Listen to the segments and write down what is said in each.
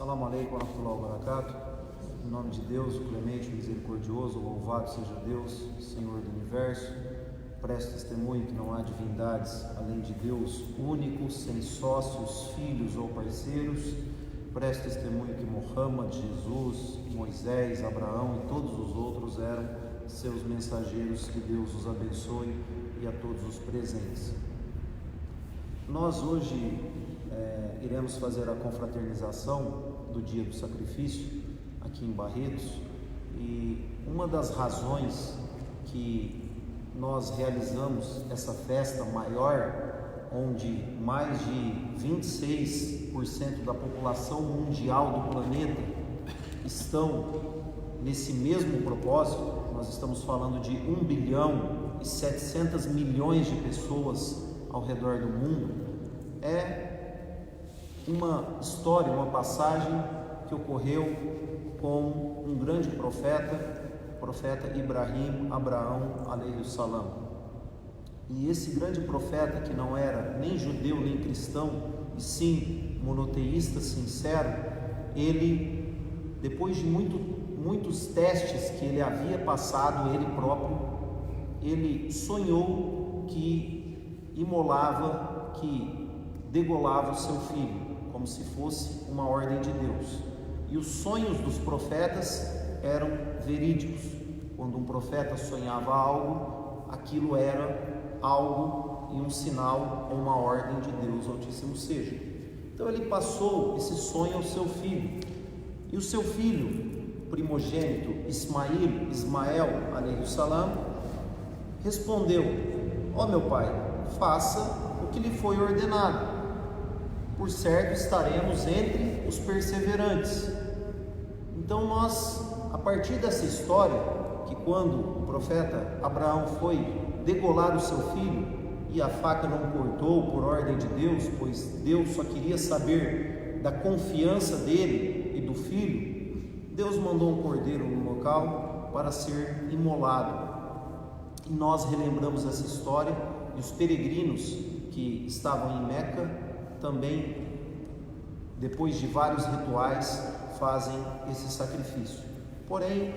Assalamu alaikum wa rahmatullahi wa barakatuh. Em nome de Deus, o clemente, o misericordioso, louvado seja Deus, Senhor do Universo. Presto testemunho que não há divindades além de Deus único, sem sócios, filhos ou parceiros. Presto testemunho que Muhammad, Jesus, Moisés, Abraão e todos os outros eram seus mensageiros. Que Deus os abençoe e a todos os presentes. Nós hoje iremos fazer a confraternização do dia do sacrifício aqui em Barretos, e uma das razões que nós realizamos essa festa maior, onde mais de 26% da população mundial do planeta estão nesse mesmo propósito. Nós estamos falando de 1 bilhão e 700 milhões de pessoas ao redor do mundo. É uma história, uma passagem que ocorreu com um grande profeta, o profeta Ibrahim, Abraão, alaihi salam. E esse grande profeta, que não era nem judeu nem cristão, e sim monoteísta sincero, ele, depois de muitos testes que ele havia passado ele próprio, ele sonhou que imolava, que degolava o seu filho, como se fosse uma ordem de Deus. E os sonhos dos profetas eram verídicos. Quando um profeta sonhava algo, aquilo era algo e um sinal ou uma ordem de Deus Altíssimo seja. Então ele passou esse sonho ao seu filho. E o seu filho primogênito, Ismael, alaihi salam, respondeu: ó meu pai, faça o que lhe foi ordenado. Por certo estaremos entre os perseverantes. Então nós, a partir dessa história, que quando o profeta Abraão foi degolar o seu filho e a faca não cortou por ordem de Deus, pois Deus só queria saber da confiança dele e do filho, Deus mandou um cordeiro no local para ser imolado. E nós relembramos essa história, e os peregrinos que estavam em Meca também, depois de vários rituais, fazem esse sacrifício. Porém,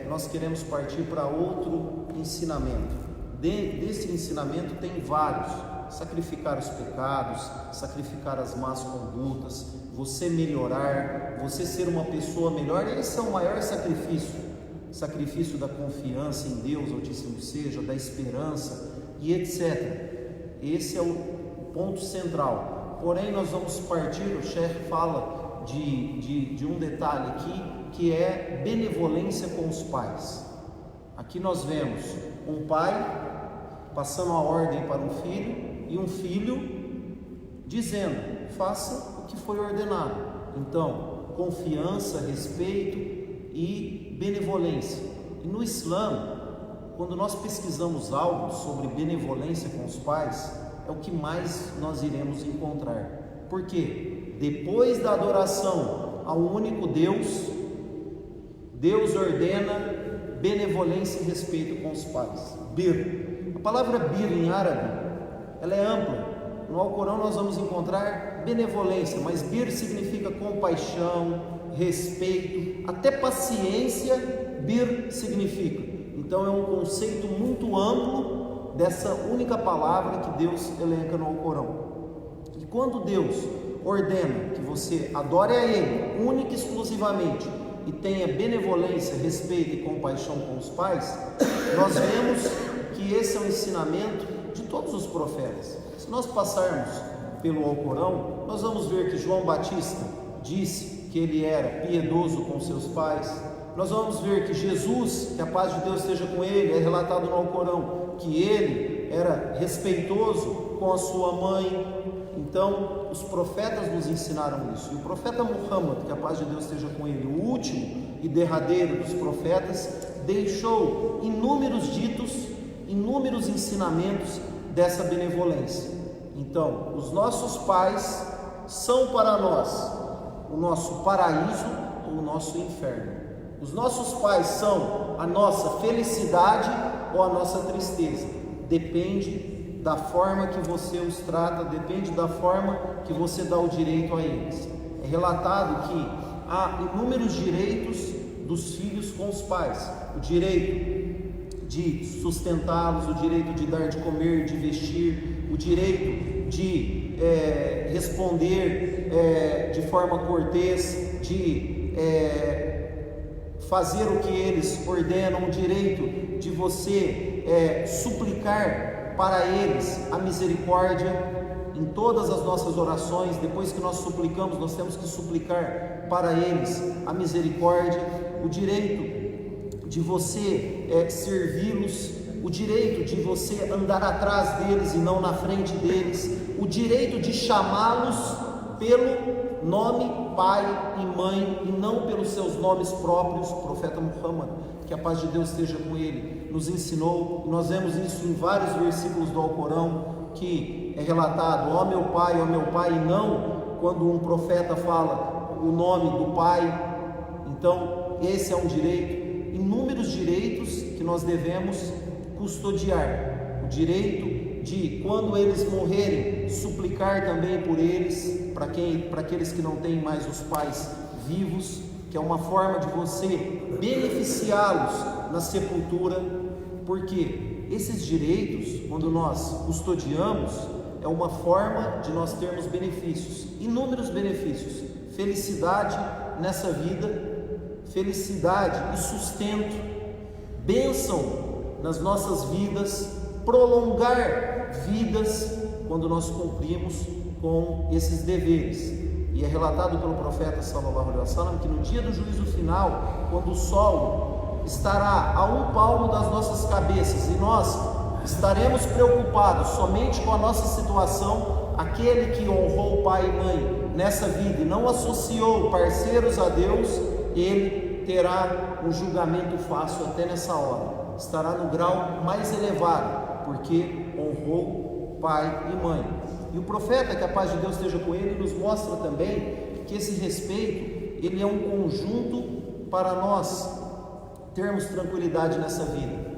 nós queremos partir para outro ensinamento. Desse ensinamento tem vários: sacrificar os pecados, sacrificar as más condutas, você melhorar, você ser uma pessoa melhor. Esse é o maior sacrifício da confiança em Deus Altíssimo seja, da esperança e etc. Esse é o ponto central. Porém, nós vamos partir, o Sheikh fala de um detalhe aqui, que é benevolência com os pais. Aqui nós vemos um pai passando a ordem para um filho, e um filho dizendo: faça o que foi ordenado. Então, confiança, respeito e benevolência. E no Islã, quando nós pesquisamos algo sobre benevolência com os pais, é o que mais nós iremos encontrar. Por quê? Depois da adoração ao único Deus, Deus ordena benevolência e respeito com os pais. Bir. A palavra bir em árabe, ela é ampla. No Alcorão nós vamos encontrar benevolência, mas bir significa compaixão, respeito, até paciência, bir significa. Então é um conceito muito amplo dessa única palavra que Deus elenca no Alcorão. E quando Deus ordena que você adore a Ele única e exclusivamente e tenha benevolência, respeito e compaixão com os pais, nós vemos que esse é um ensinamento de todos os profetas. Se nós passarmos pelo Alcorão, nós vamos ver que João Batista disse que ele era piedoso com seus pais. Nós vamos ver que Jesus, que a paz de Deus esteja com ele, é relatado no Alcorão, que ele era respeitoso com a sua mãe. Então, os profetas nos ensinaram isso. E o profeta Muhammad, que a paz de Deus esteja com ele, o último e derradeiro dos profetas, deixou inúmeros ditos, inúmeros ensinamentos dessa benevolência. Então, os nossos pais são para nós o nosso paraíso ou o nosso inferno. Os nossos pais são a nossa felicidade ou a nossa tristeza. Depende da forma que você os trata, depende da forma que você dá o direito a eles. É é relatado que há inúmeros direitos dos filhos com os pais: o direito de sustentá-los, o direito de dar de comer, de vestir, o direito de responder de forma cortês, de fazer o que eles ordenam, o direito de você suplicar para eles a misericórdia. Em todas as nossas orações, depois que nós suplicamos, nós temos que suplicar para eles a misericórdia, o direito de você servi-los, o direito de você andar atrás deles e não na frente deles, o direito de chamá-los pelo nome pai e mãe e não pelos seus nomes próprios. O profeta Muhammad, que a paz de Deus esteja com ele, nos ensinou, e nós vemos isso em vários versículos do Alcorão, que é relatado: ó meu pai, e não quando um profeta fala o nome do pai. Então esse é um direito, inúmeros direitos que nós devemos custodiar. O direito de, quando eles morrerem, suplicar também por eles, para aqueles que não têm mais os pais vivos, que é uma forma de você beneficiá-los na sepultura, porque esses direitos, quando nós custodiamos, é uma forma de nós termos benefícios, inúmeros benefícios: felicidade nessa vida, felicidade e sustento, bênção nas nossas vidas, prolongar vidas quando nós cumprimos com esses deveres. E é relatado pelo profeta sallallahu alaihi wasallam que no dia do juízo final, quando o sol estará a um palmo das nossas cabeças e nós estaremos preocupados somente com a nossa situação, aquele que honrou pai e mãe nessa vida e não associou parceiros a Deus, ele terá um julgamento fácil até nessa hora, estará no grau mais elevado, porque honrou pai e mãe. E o profeta, que a paz de Deus esteja com ele, nos mostra também que esse respeito, ele é um conjunto para nós termos tranquilidade nessa vida.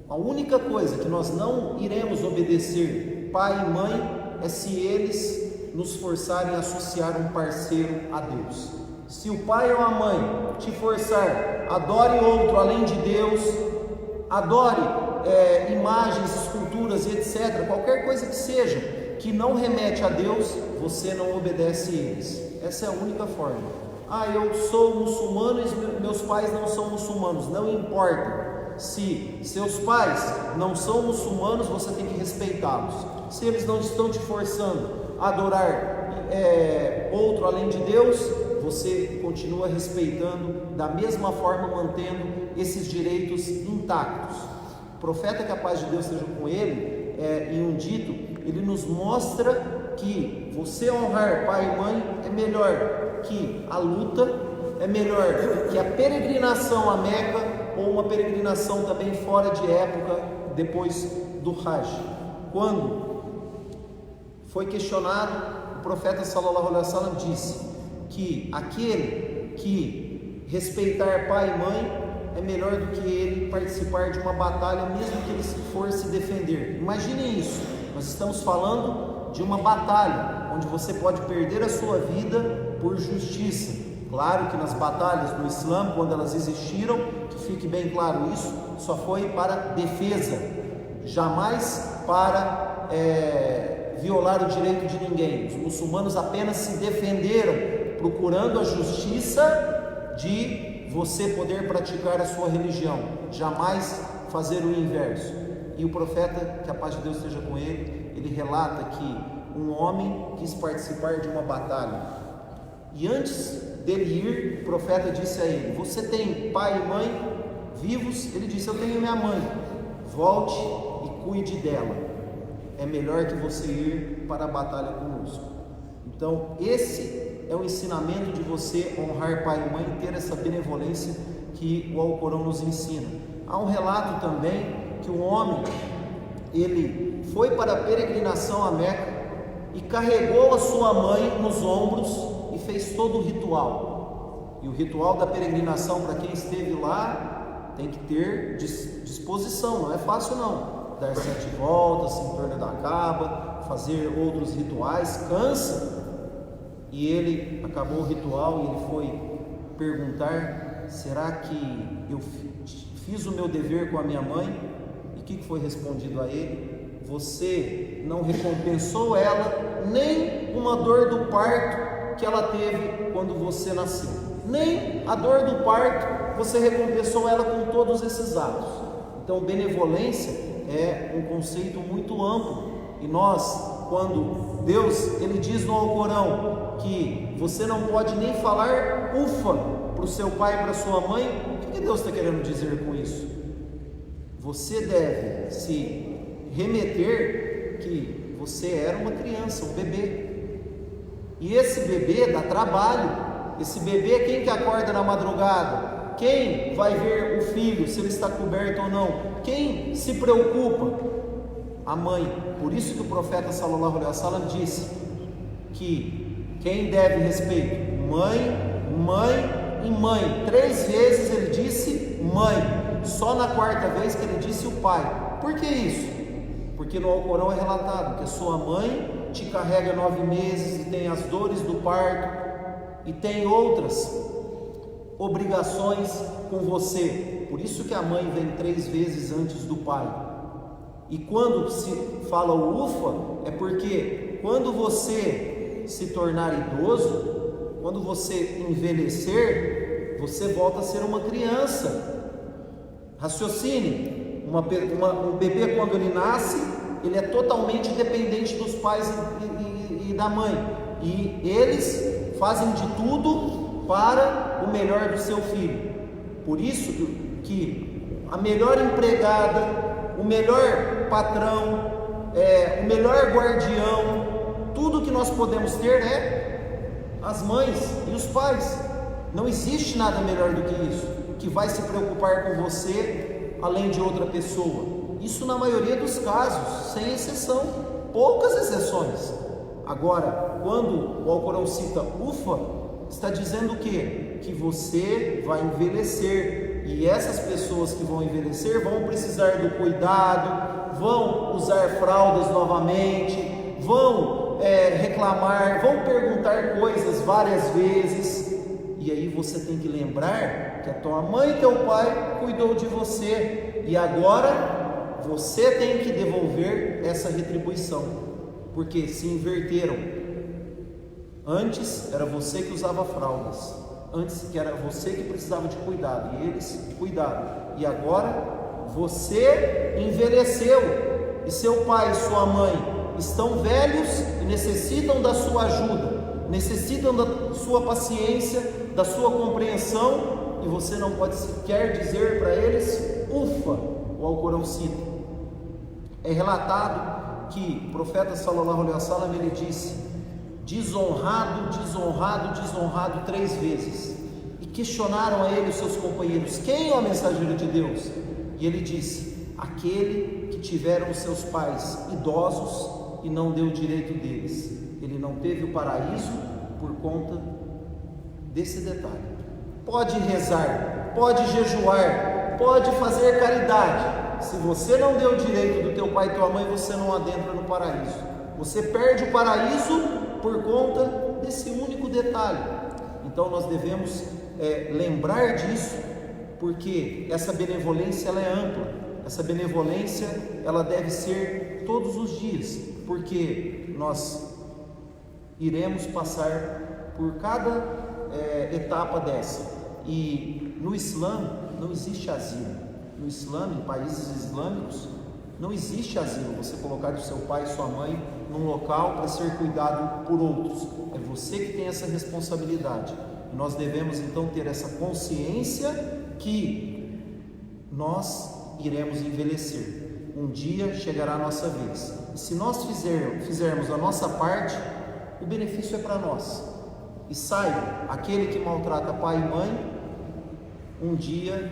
A única coisa que nós não iremos obedecer pai e mãe é se eles nos forçarem a associar um parceiro a Deus. Se o pai ou a mãe te forçar, adore outro além de Deus, adore imagens, esculturas e etc., qualquer coisa que seja que não remete a Deus, você não obedece eles. Essa é a única forma. Eu sou muçulmano e meus pais não são muçulmanos. Não importa. Se seus pais não são muçulmanos, você tem que respeitá-los. Se eles não estão te forçando a adorar outro além de Deus, você continua respeitando da mesma forma, mantendo esses direitos intactos. O profeta, que a paz de Deus esteja com ele, em um dito, ele nos mostra que você honrar pai e mãe é melhor que a luta, é melhor que a peregrinação a Meca, ou uma peregrinação também fora de época, depois do Hajj. Quando foi questionado, o profeta sallallahu alaihi wasallam disse que aquele que respeitar pai e mãe é melhor do que ele participar de uma batalha, mesmo que ele for se defender. Imaginem isso, nós estamos falando de uma batalha, onde você pode perder a sua vida por justiça. Claro que nas batalhas do Islã, quando elas existiram, que fique bem claro isso, só foi para defesa, jamais para violar o direito de ninguém. Os muçulmanos apenas se defenderam, procurando a justiça de você poder praticar a sua religião, jamais fazer o inverso. E o profeta, que a paz de Deus esteja com ele, ele relata que um homem quis participar de uma batalha, e antes dele ir, o profeta disse a ele: você tem pai e mãe vivos? Ele disse: eu tenho minha mãe. Volte e cuide dela, é melhor que você ir para a batalha conosco. Então esse é o ensinamento de você honrar pai e mãe e ter essa benevolência que o Alcorão nos ensina. Há um relato também que um homem, ele foi para a peregrinação a Meca e carregou a sua mãe nos ombros e fez todo o ritual. E o ritual da peregrinação, para quem esteve lá, tem que ter disposição, não é fácil não. Dar 7 voltas em torno da Kaaba, fazer outros rituais, cansa. e ele acabou o ritual e ele foi perguntar: será que eu fiz o meu dever com a minha mãe? E o que foi respondido a ele? Você não recompensou ela nem uma dor do parto que ela teve quando você nasceu, nem a dor do parto você recompensou ela com todos esses atos. Então, benevolência é um conceito muito amplo, e nós, quando Deus, ele diz no Alcorão que você não pode nem falar ufa para o seu pai e para a sua mãe, o que Deus está querendo dizer com isso? Você deve se remeter que você era uma criança, um bebê, e esse bebê dá trabalho. Esse bebê, quem que acorda na madrugada? Quem vai ver o filho, se ele está coberto ou não? Quem se preocupa? A mãe. Por isso que o profeta sallallahu alaihi wasallam disse que quem deve respeito? Mãe, mãe e mãe. 3 vezes ele disse mãe, só na 4ª vez que ele disse o pai. Por que isso? Porque no Alcorão é relatado que sua mãe te carrega 9 meses e tem as dores do parto e tem outras obrigações com você. Por isso que a mãe vem 3 vezes antes do pai. E quando se fala o ufa, é porque quando você se tornar idoso, quando você envelhecer, você volta a ser uma criança. Raciocine, um bebê, quando ele nasce, ele é totalmente dependente dos pais e da mãe, e eles fazem de tudo para o melhor do seu filho. Por isso que a melhor empregada, o melhor patrão, o melhor guardião, tudo que nós podemos ter é as mães e os pais. Não existe nada melhor do que isso, que vai se preocupar com você além de outra pessoa. Isso na maioria dos casos, sem exceção, poucas exceções. Agora, quando o Alcorão cita ufa, está dizendo o quê? Que você vai envelhecer, e essas pessoas que vão envelhecer vão precisar do cuidado, vão usar fraldas novamente, vão reclamar, vão perguntar coisas várias vezes, e aí você tem que lembrar que a tua mãe e teu pai cuidou de você, e agora você tem que devolver essa retribuição, porque se inverteram. Antes era você que usava fraldas, antes que era você que precisava de cuidado, e eles cuidaram, e agora você envelheceu, e seu pai e sua mãe estão velhos e necessitam da sua ajuda, necessitam da sua paciência, da sua compreensão, e você não pode sequer dizer para eles ufa. O Alcorão cita. É relatado que o profeta sallallahu alaihi wasallam, ele disse: desonrado, desonrado, desonrado 3 vezes. E questionaram a ele os seus companheiros: quem é o mensageiro de Deus? E ele disse: aquele que tiveram os seus pais idosos e não deu o direito deles. Ele não teve o paraíso por conta desse detalhe. Pode rezar, pode jejuar, pode fazer caridade. Se você não deu o direito do teu pai e tua mãe, você não adentra no paraíso. Você perde o paraíso por conta desse único detalhe. Então nós devemos lembrar disso, porque essa benevolência ela é ampla. Essa benevolência ela deve ser todos os dias, porque nós iremos passar por cada etapa dessa. E no Islã não existe asilo. No Islã, em países islâmicos, não existe asilo, você colocar o seu pai e sua mãe num local para ser cuidado por outros. É você que tem essa responsabilidade. E nós devemos então ter essa consciência que nós iremos envelhecer. Um dia chegará a nossa vez. E se nós fizermos a nossa parte, o benefício é para nós. E saiba, aquele que maltrata pai e mãe, um dia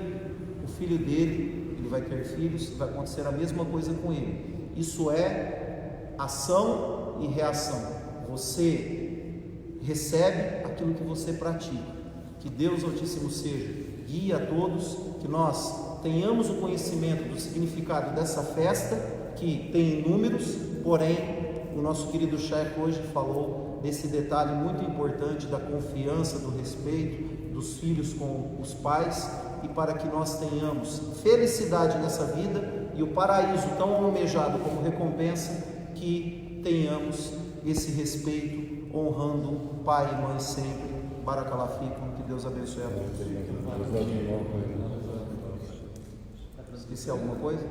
o filho dele, ele vai ter filhos, vai acontecer a mesma coisa com ele. Isso é ação e reação. Você recebe aquilo que você pratica. Que Deus Altíssimo seja guie a todos, que nós tenhamos o conhecimento do significado dessa festa, que tem inúmeros, porém o nosso querido Sheikh hoje falou desse detalhe muito importante da confiança, do respeito dos filhos com os pais, e para que nós tenhamos felicidade nessa vida e o paraíso tão almejado como recompensa, que tenhamos esse respeito, honrando pai e mãe sempre. Barakallahu fikum, que Deus abençoe a todos. Esqueci alguma coisa?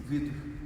Vitor.